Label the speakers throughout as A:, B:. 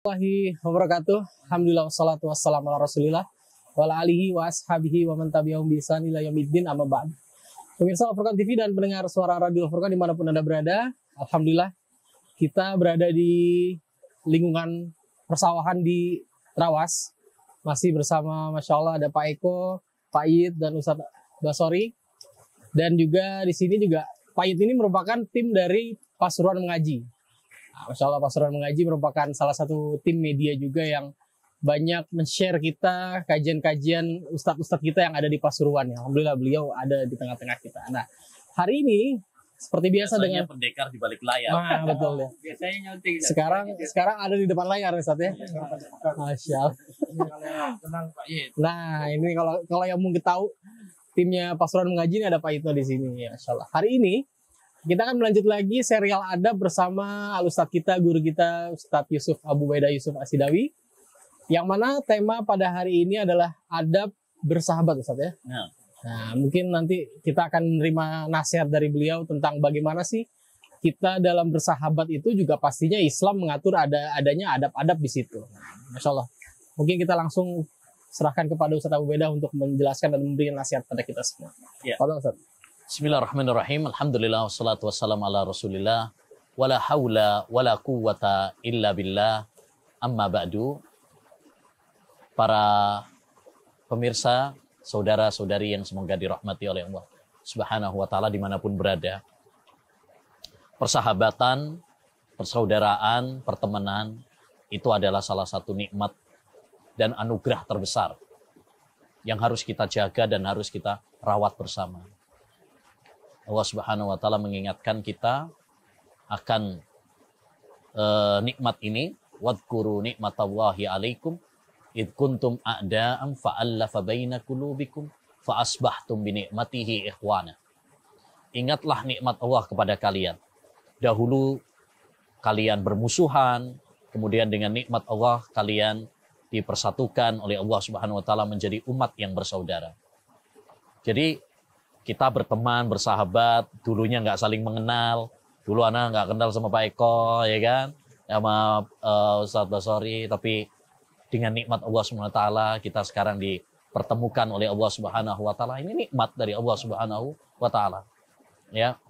A: Warahmatullahi wabarakatuh. Alhamdulillah wassalatu wassalamu ala Rasulillah wa ala alihi wa ashabihi wa man tabi'ahum bi ihsan ila yaumiddin amma ba'd. Pemirsa Al-Furqan TV dan pendengar suara Radio Al-Furqan dimanapun Anda berada, alhamdulillah kita berada di lingkungan persawahan di Trawas. Masih bersama Masya Allah ada Pak Eko, Pak Yid dan Ustadz Basori. Dan juga di sini juga Pak Yid ini merupakan tim dari Pasuruan Mengaji. Nah, Masya Allah Pasuruan Mengaji merupakan salah satu tim media juga yang banyak men-share kita kajian-kajian ustadz-ustadz kita yang ada di Pasuruan. Alhamdulillah beliau ada di tengah-tengah kita. Nah, hari ini seperti biasa dengan
B: pendekar di balik layar.
A: Nah, betul ya.
B: Biasanya nyonting.
A: Sekarang ada di depan layar Ustadz ya. Masya Allah.
B: Tenang Pak Yid.
A: Nah, ini kalau yang mungkin tahu timnya Pasuruan Mengaji ini ada Pak Ito di sini. Masya Allah. Hari ini kita akan melanjut lagi serial adab bersama Al-Ustadz kita, guru kita, Ustadz Yusuf Abu Ubaidah Yusuf Asidawi. Yang mana tema pada hari ini adalah adab bersahabat, Ustadz ya. Nah, mungkin nanti kita akan menerima nasihat dari beliau tentang bagaimana sih kita dalam bersahabat itu juga pastinya Islam mengatur adanya adab-adab di situ. Masya Allah. Mungkin kita langsung serahkan kepada Ustadz Abu Ubaidah untuk menjelaskan dan memberi nasihat pada kita semua.
B: Ya.
A: Halo, Ustadz.
B: Bismillahirrahmanirrahim. Alhamdulillah wassalatu wassalamu ala Rasulillah wala haula wala quwwata illa billah. Amma ba'du. Para pemirsa, saudara-saudari yang semoga dirahmati oleh Allah Subhanahu wa taala dimanapun berada. Persahabatan, persaudaraan, pertemanan itu adalah salah satu nikmat dan anugerah terbesar yang harus kita jaga dan harus kita rawat bersama. Allah Subhanahu wa taala mengingatkan kita akan nikmat ini, wadhkuru nikmatallahi alaikum id kuntum a'da'an fa'allafa baina qulubikum fa asbahtum bi ni'matihi ikhwana. Ingatlah nikmat Allah kepada kalian. Dahulu kalian bermusuhan, kemudian dengan nikmat Allah kalian dipersatukan oleh Allah Subhanahu wa taala menjadi umat yang bersaudara. Jadi kita berteman, bersahabat, dulunya nggak saling mengenal. Dulu anak nggak kenal sama Pak Eko, ya kan? Sama Ustadz Basori, tapi dengan nikmat Allah Subhanahu wa taala kita sekarang dipertemukan oleh Allah Subhanahu wa taala. Ini nikmat dari Allah Subhanahu wa taala. Ya.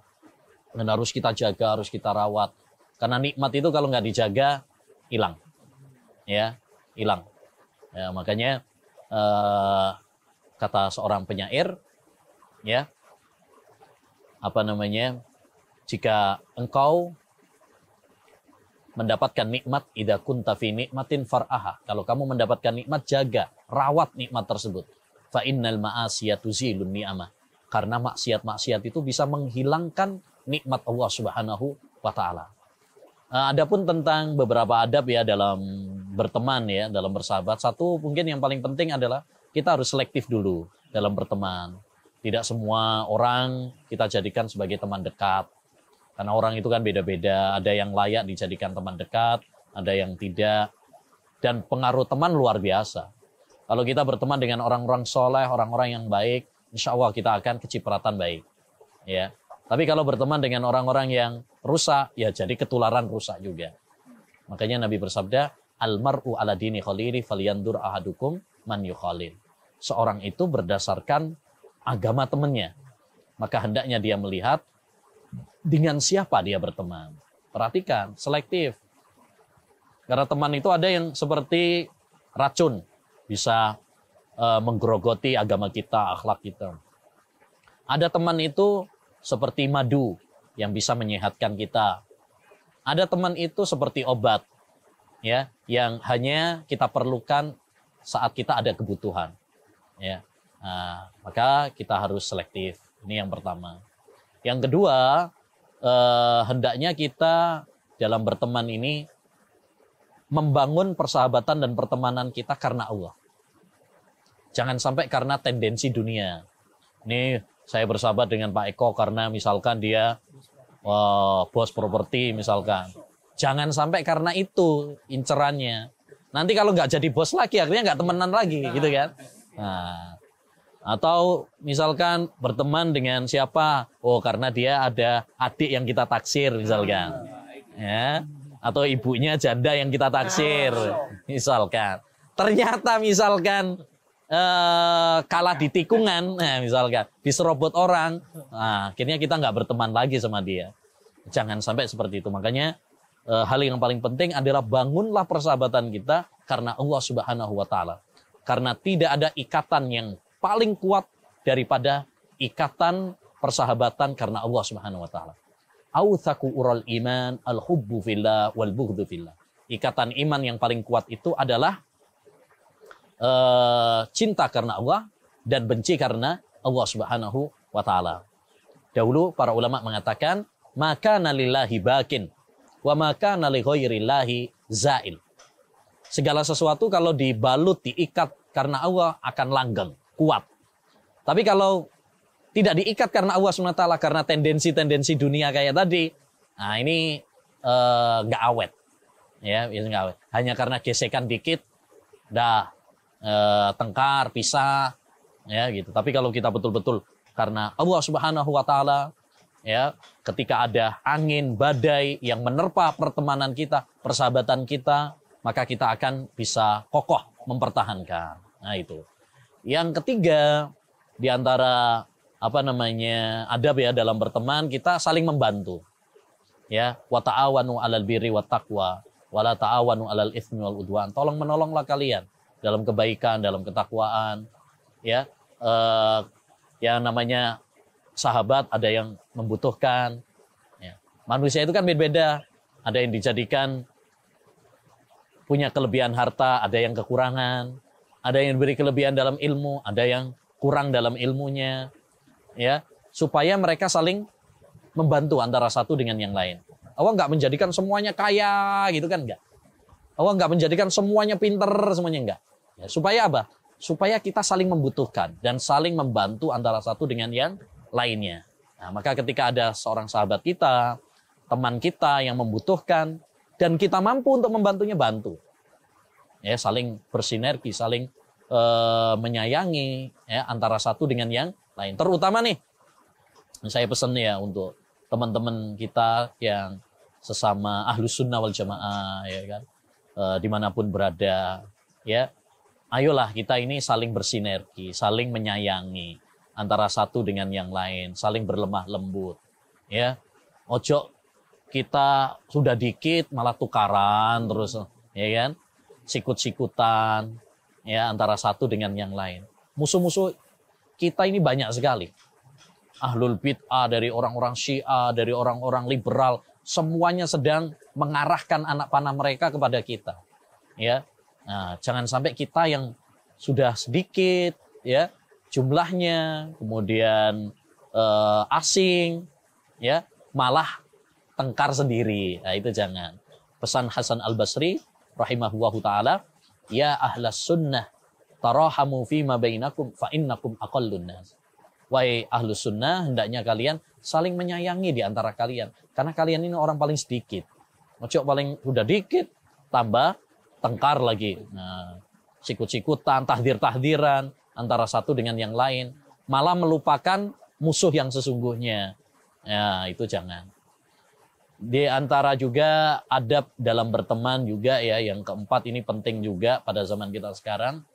B: Dan harus kita jaga, harus kita rawat. Karena nikmat itu kalau nggak dijaga hilang. Ya, hilang. Ya, makanya kata seorang penyair, ya, jika engkau mendapatkan nikmat, idza kunta fi nikmatin far'aha. Kalau kamu mendapatkan nikmat, jaga, rawat nikmat tersebut. Fa innal ma'asiyatu zilun ni'amah. Karena maksiat-maksiat itu bisa menghilangkan nikmat Allah Subhanahu wa taala. Adapun tentang beberapa adab ya dalam berteman ya, dalam bersahabat. Satu mungkin yang paling penting adalah kita harus selektif dulu dalam berteman. Tidak semua orang kita jadikan sebagai teman dekat. Karena orang itu kan beda-beda, ada yang layak dijadikan teman dekat, ada yang tidak. Dan pengaruh teman luar biasa. Kalau kita berteman dengan orang-orang soleh, orang-orang yang baik, insya Allah kita akan kecipratan baik. Ya. Tapi kalau berteman dengan orang-orang yang rusak, ya jadi ketularan rusak juga. Makanya Nabi bersabda, Al-mar'u ala dini khalili falyandur ahadukum man yukhalil. Seorang itu berdasarkan agama temannya. Maka hendaknya dia melihat dengan siapa dia berteman. Perhatikan, selektif. Karena teman itu ada yang seperti racun. Bisa menggerogoti agama kita, akhlak kita. Ada teman itu seperti madu yang bisa menyehatkan kita. Ada teman itu seperti obat, ya, yang hanya kita perlukan saat kita ada kebutuhan. Ya. Nah, maka kita harus selektif. Ini yang pertama. Yang kedua, hendaknya kita dalam berteman ini membangun persahabatan dan pertemanan kita karena Allah. Jangan sampai karena tendensi dunia. Ini saya bersahabat dengan Pak Eko karena misalkan dia bos properti misalkan. Jangan sampai karena itu incerannya. Nanti kalau nggak jadi bos lagi, akhirnya nggak temenan lagi, gitu kan? Nah, atau misalkan berteman dengan siapa? Oh, karena dia ada adik yang kita taksir misalkan. Ya. atau ibunya janda yang kita taksir, misalkan. Ternyata misalkan kalah di tikungan, nah, misalkan diserobot orang, nah, akhirnya kita nggak berteman lagi sama dia. Jangan sampai seperti itu. Makanya hal yang paling penting adalah bangunlah persahabatan kita karena Allah Subhanahu wa taala. Karena tidak ada ikatan yang paling kuat daripada ikatan persahabatan karena Allah Subhanahu wa taala. Autsaku ural iman al-hubbu fillah wal bughdhu fillah. Ikatan iman yang paling kuat itu adalah cinta karena Allah dan benci karena Allah Subhanahu wa taala. Dahulu para ulama mengatakan, maka nalillahi bakin wa maka nali ghairillahi zail. Segala sesuatu kalau dibalut, diikat karena Allah akan langgeng, kuat. Tapi kalau tidak diikat karena Allah SWT, karena tendensi-tendensi dunia kayak tadi, nah ini nggak awet. Ya, nggak awet. Hanya karena gesekan dikit, dah tengkar, pisah, ya gitu. Tapi kalau kita betul-betul karena Allah Subhanahu wa taala, ya, ketika ada angin, badai yang menerpa pertemanan kita, persahabatan kita, maka kita akan bisa kokoh mempertahankan. Nah itu. Yang ketiga, di antara adab ya dalam berteman, kita saling membantu. Ya, wa ta'awanu 'alal birri wat taqwa wa la ta'awanu 'alal itsmi wal udwan. Tolong menolonglah kalian dalam kebaikan, dalam ketakwaan. Ya, yang namanya sahabat ada yang membutuhkan. Ya. Manusia itu kan beda-beda. Ada yang dijadikan punya kelebihan harta, ada yang kekurangan, ada yang diberi kelebihan dalam ilmu, ada yang kurang dalam ilmunya, ya, supaya mereka saling membantu antara satu dengan yang lain. Allah nggak menjadikan semuanya kaya, gitu kan, nggak. Allah nggak menjadikan semuanya pinter, semuanya nggak. Ya, supaya apa? Supaya kita saling membutuhkan dan saling membantu antara satu dengan yang lainnya. Nah, maka ketika ada seorang sahabat kita, teman kita yang membutuhkan, dan kita mampu untuk membantunya, bantu. Ya, saling bersinergi, saling menyayangi, ya, antara satu dengan yang lain. Terutama nih, saya pesan ya untuk teman-teman kita yang sesama ahlus sunnah wal jamaah, ya kan, dimanapun berada, ya, ayolah kita ini saling bersinergi, saling menyayangi antara satu dengan yang lain, saling berlemah lembut, ya. Ojo kita sudah dikit malah tukaran terus, ya kan, sikut-sikutan, ya, antara satu dengan yang lain. Musuh-musuh kita ini banyak sekali. Ahlul bid'ah, dari orang-orang Syiah, dari orang-orang liberal, semuanya sedang mengarahkan anak panah mereka kepada kita. Ya, nah, jangan sampai kita yang sudah sedikit, ya, jumlahnya, kemudian asing, ya, malah tengkar sendiri. Nah, itu jangan. Pesan Hasan Al-Basri rahimahullahu taala, ya ahlas sunnah tarahamu fima bainakum fa innakum aqallun nas. Wahai ahlus sunnah, hendaknya kalian saling menyayangi di antara kalian, karena kalian ini orang paling sedikit. Ojo paling udah dikit tambah tengkar lagi. Nah, sikut-sikutan, tahdir-tahdiran antara satu dengan yang lain, malah melupakan musuh yang sesungguhnya. Ya, itu jangan. Di antara juga adab dalam berteman juga, ya, yang keempat ini penting juga pada zaman kita sekarang,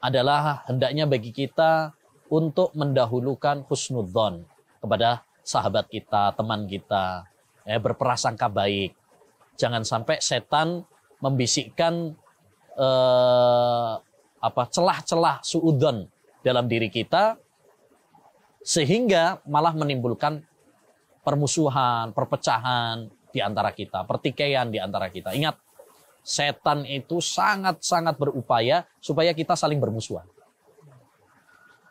B: adalah hendaknya bagi kita untuk mendahulukan husnudzon kepada sahabat kita, teman kita, ya, berprasangka baik. Jangan sampai setan membisikkan celah-celah suudzon dalam diri kita, sehingga malah menimbulkan permusuhan, perpecahan di antara kita, pertikaian di antara kita. Ingat, setan itu sangat-sangat berupaya supaya kita saling bermusuhan.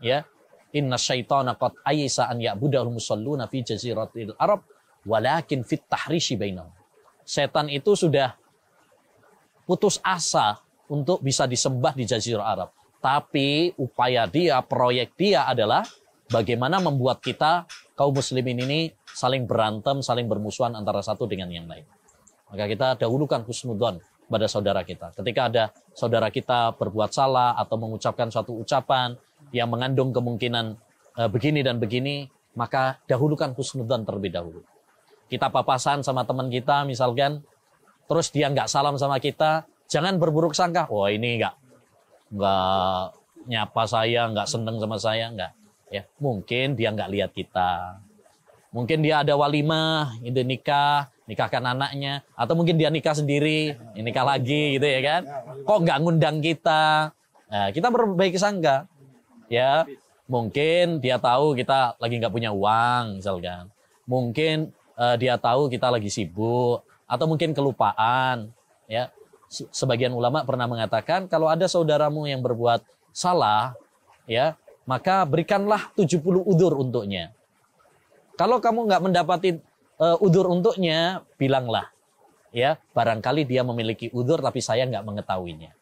B: Ya, inna syaitana qad ayisa an ya'budahul musalluna fi jaziratil Arab walakin fit tahrishi bainahum. Setan itu sudah putus asa untuk bisa disembah di jazirah Arab. Tapi upaya dia, proyek dia adalah bagaimana membuat kita kaum muslimin ini saling berantem, saling bermusuhan antara satu dengan yang lain. Maka kita dahulukan husnudzon pada saudara kita. Ketika ada saudara kita berbuat salah atau mengucapkan suatu ucapan yang mengandung kemungkinan begini dan begini, maka dahulukan husnudzon terlebih dahulu. kita papasan sama teman kita misalkan, terus dia nggak salam sama kita, jangan berburuk sangka. Wah ini nggak nyapa saya, nggak seneng sama saya, nggak. Ya mungkin dia nggak lihat kita. Mungkin dia ada walimah, ide nikahkan anaknya, atau mungkin dia nikah sendiri, nikah lagi gitu ya kan. Kok nggak ngundang kita? Nah, kita berbaik sangka. Ya, mungkin dia tahu kita lagi nggak punya uang misalkan. Mungkin dia tahu kita lagi sibuk, atau mungkin kelupaan. Ya, sebagian ulama pernah mengatakan kalau ada saudaramu yang berbuat salah, ya, maka berikanlah 70 udzur untuknya. Kalau kamu nggak mendapati udzur untuknya, bilanglah, ya barangkali dia memiliki udzur tapi saya nggak mengetahuinya.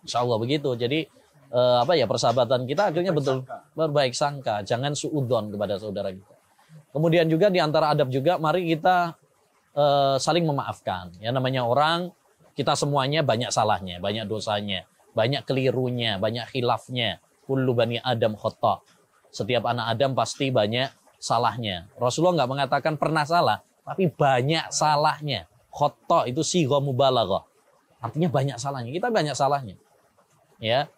B: Insya Allah begitu. Jadi persahabatan kita akhirnya betul berbaik sangka. Jangan suudzon kepada saudara kita. Kemudian juga di antara adab juga, mari kita saling memaafkan. Ya namanya orang, kita semuanya banyak salahnya, banyak dosanya, banyak kelirunya, banyak khilafnya. Kullu bani Adam khata'. Setiap anak Adam pasti banyak salahnya. Rasulullah nggak mengatakan pernah salah, tapi banyak salahnya. Khata' itu sigha mubalaghah. Artinya banyak salahnya. Kita banyak salahnya. Ya,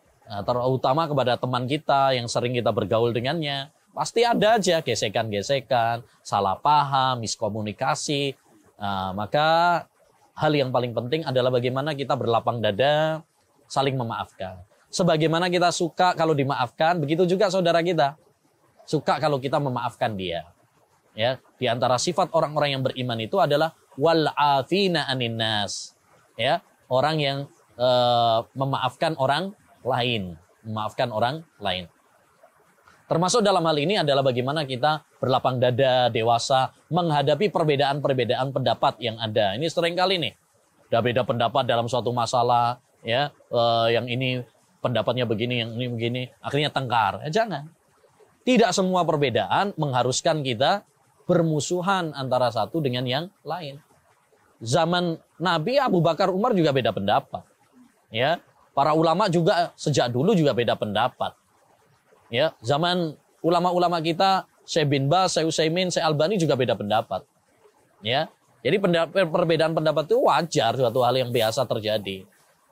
B: terutama kepada teman kita yang sering kita bergaul dengannya, pasti ada aja gesekan-gesekan, salah paham, miskomunikasi. Maka hal yang paling penting adalah bagaimana kita berlapang dada, saling memaafkan. Sebagaimana kita suka kalau dimaafkan, begitu juga saudara kita suka kalau kita memaafkan dia. Ya, di antara sifat orang-orang yang beriman itu adalah wal afina anin nas. Ya, orang yang memaafkan orang lain, memaafkan orang lain. Termasuk dalam hal ini adalah bagaimana kita berlapang dada, dewasa, menghadapi perbedaan-perbedaan pendapat yang ada. Ini seringkali nih, udah beda pendapat dalam suatu masalah, ya, yang ini pendapatnya begini, yang ini begini, akhirnya tengkar. Jangan. Tidak semua perbedaan mengharuskan kita bermusuhan antara satu dengan yang lain. Zaman Nabi, Abu Bakar, Umar juga beda pendapat. Ya, para ulama juga sejak dulu juga beda pendapat. Ya, zaman ulama-ulama kita, Syekh bin Baz, Syekh Utsaimin, Syekh Albani juga beda pendapat. Ya, jadi perbedaan pendapat itu wajar, suatu hal yang biasa terjadi.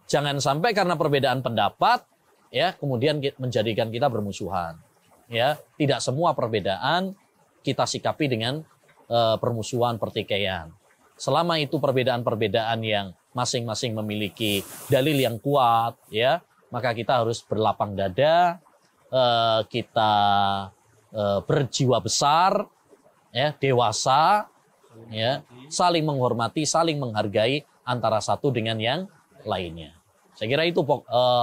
B: Jangan sampai karena perbedaan pendapat, ya, kemudian menjadikan kita bermusuhan. Ya, tidak semua perbedaan kita sikapi dengan permusuhan, pertikaian. Selama itu perbedaan-perbedaan yang masing-masing memiliki dalil yang kuat, ya, maka kita harus berlapang dada, kita berjiwa besar, ya, dewasa, ya, saling menghormati, saling menghargai antara satu dengan yang lainnya. Saya kira itu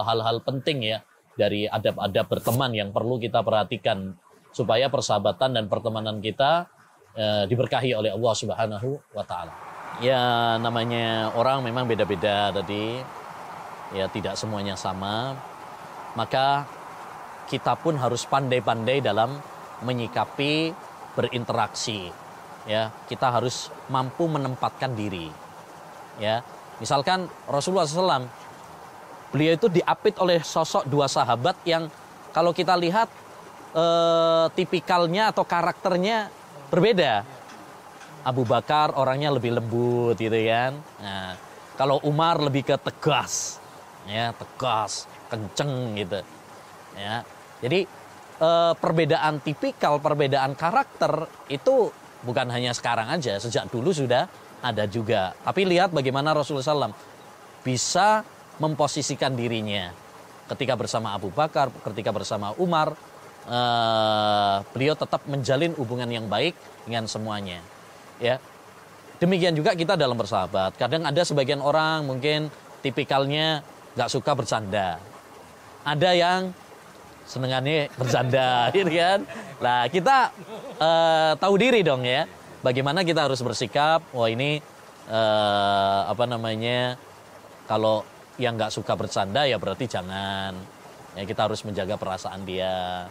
B: hal-hal penting ya dari adab-adab berteman yang perlu kita perhatikan supaya persahabatan dan pertemanan kita diberkahi oleh Allah Subhanahu wa taala. Ya namanya orang memang beda-beda tadi. Ya tidak semuanya sama. Maka kita pun harus pandai-pandai dalam menyikapi, berinteraksi. Ya, kita harus mampu menempatkan diri. Ya, misalkan Rasulullah SAW, beliau itu diapit oleh sosok dua sahabat yang kalau kita lihat tipikalnya atau karakternya berbeda. Abu Bakar orangnya lebih lembut gitu kan. Nah, kalau Umar lebih ke tegas, ya tegas, kenceng gitu. Ya, jadi perbedaan tipikal, perbedaan karakter itu bukan hanya sekarang aja, sejak dulu sudah ada juga. Tapi lihat bagaimana Rasulullah SAW bisa memposisikan dirinya ketika bersama Abu Bakar, ketika bersama Umar, beliau tetap menjalin hubungan yang baik dengan semuanya. Ya, demikian juga kita dalam bersahabat. Kadang ada sebagian orang mungkin tipikalnya nggak suka bercanda. Ada yang senengannya bercanda, gitu kan? Nah, kita tahu diri dong ya. Bagaimana kita harus bersikap? Wah ini kalau yang nggak suka bercanda ya berarti jangan. Ya kita harus menjaga perasaan dia.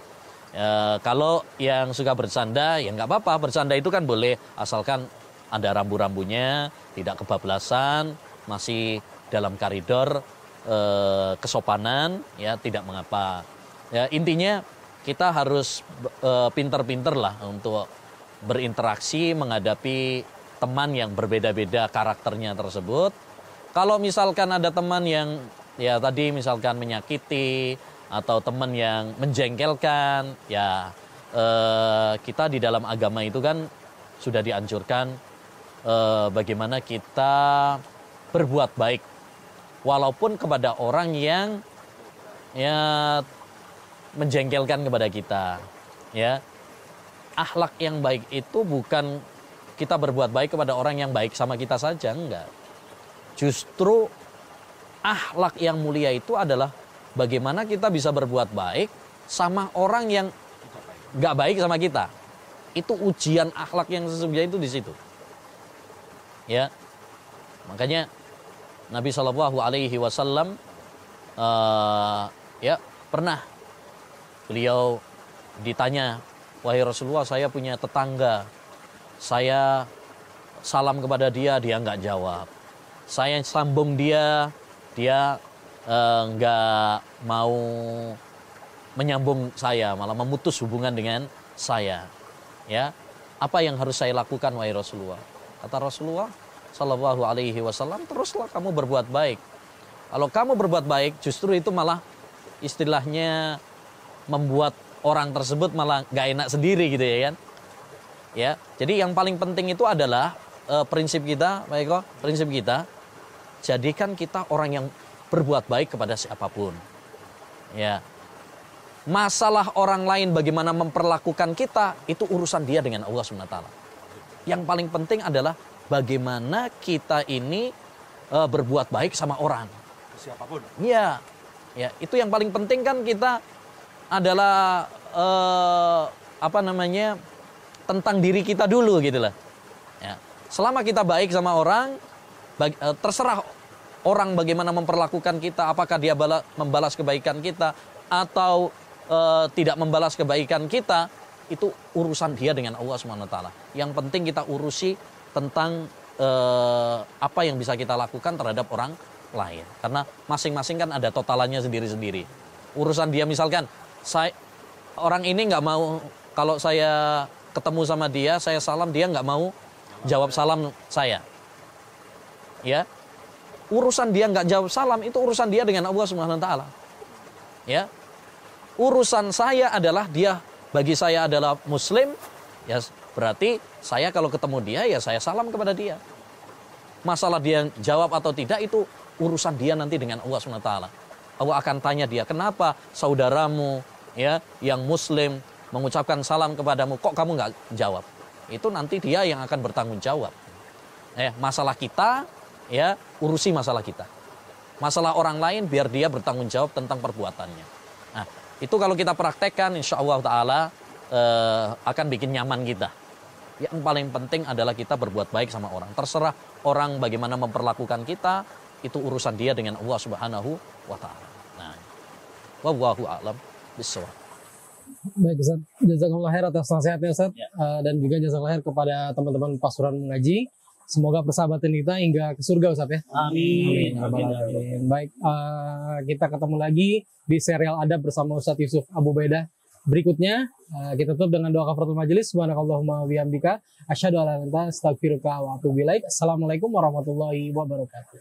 B: Kalau yang suka bercanda ya nggak apa-apa, bercanda itu kan boleh asalkan ada rambu-rambunya, tidak kebablasan, masih dalam koridor kesopanan, ya tidak mengapa. Ya intinya kita harus pinter-pinter lah untuk berinteraksi menghadapi teman yang berbeda-beda karakternya tersebut. Kalau misalkan ada teman yang ya tadi misalkan menyakiti atau teman yang menjengkelkan, ya kita di dalam agama itu kan sudah dianjurkan bagaimana kita berbuat baik walaupun kepada orang yang ya menjengkelkan kepada kita. Ya, akhlak yang baik itu bukan kita berbuat baik kepada orang yang baik sama kita saja, enggak. Justru akhlak yang mulia itu adalah bagaimana kita bisa berbuat baik sama orang yang enggak baik sama kita. Itu ujian akhlak yang sesungguhnya itu di situ. Ya, makanya Nabi Shallallahu Alaihi Wasallam ya pernah beliau ditanya, wahai Rasulullah, saya punya tetangga, saya salam kepada dia, dia nggak jawab. Saya sambung dia, dia nggak mau menyambung saya, malah memutus hubungan dengan saya. Ya, apa yang harus saya lakukan, wahai Rasulullah? Kata Rasulullah Shallallahu Alaihi Wasallam, teruslah kamu berbuat baik. Kalau kamu berbuat baik, justru itu malah istilahnya membuat orang tersebut malah nggak enak sendiri gitu ya kan. Ya, jadi yang paling penting itu adalah prinsip kita, Pak Eko, prinsip kita, jadikan kita orang yang berbuat baik kepada siapapun. Ya, masalah orang lain bagaimana memperlakukan kita itu urusan dia dengan Allah SWT. Yang paling penting adalah bagaimana kita ini berbuat baik sama orang.
C: Siapapun.
B: Iya, ya itu yang paling penting kan kita adalah tentang diri kita dulu gitu lah. Ya. Selama kita baik sama orang, terserah orang bagaimana memperlakukan kita, apakah dia membalas kebaikan kita atau tidak membalas kebaikan kita, itu urusan dia dengan Allah SWT. Yang penting kita urusi tentang apa yang bisa kita lakukan terhadap orang lain. Karena masing-masing kan ada totalannya sendiri-sendiri. Urusan dia misalkan, orang ini nggak mau, kalau saya ketemu sama dia, saya salam, dia nggak mau jawab salam saya. Ya, urusan dia nggak jawab salam itu urusan dia dengan Allah Subhanahu Wa Taala. Ya, urusan saya adalah dia, bagi saya adalah Muslim, ya berarti saya kalau ketemu dia ya saya salam kepada dia. Masalah dia jawab atau tidak itu urusan dia nanti dengan Allah Subhanahu Wa Taala. Allah akan tanya dia, kenapa saudaramu ya yang Muslim mengucapkan salam kepadamu, kok kamu nggak jawab? Itu nanti dia yang akan bertanggung jawab. Masalah kita, ya urusi masalah kita. Masalah orang lain biar dia bertanggung jawab tentang perbuatannya. Nah, itu kalau kita praktekkan, insya Allah Ta'ala akan bikin nyaman kita. Yang paling penting adalah kita berbuat baik sama orang. Terserah orang bagaimana memperlakukan kita, itu urusan dia dengan Allah Subhanahu wa Ta'ala. Nah, wallahu a'lam bishawab.
A: Baik Ustaz, jazakallahu khair atas nasihatnya Ustaz,
B: Ya.
A: Dan juga jazakallahu khair kepada teman-teman pasuruan mengaji. Semoga persahabatan kita hingga ke surga Ustaz ya.
B: Amin.
A: Amin. Baik, kita ketemu lagi di serial adab bersama Ustaz Yusuf Abu Baidah. Berikutnya kita tutup dengan doa kafaratul majelis. Subhanakallahumma wa bihamdika asyhadu an la ilaha illa anta astaghfiruka wa atubu ilaik. Assalamualaikum warahmatullahi wabarakatuh.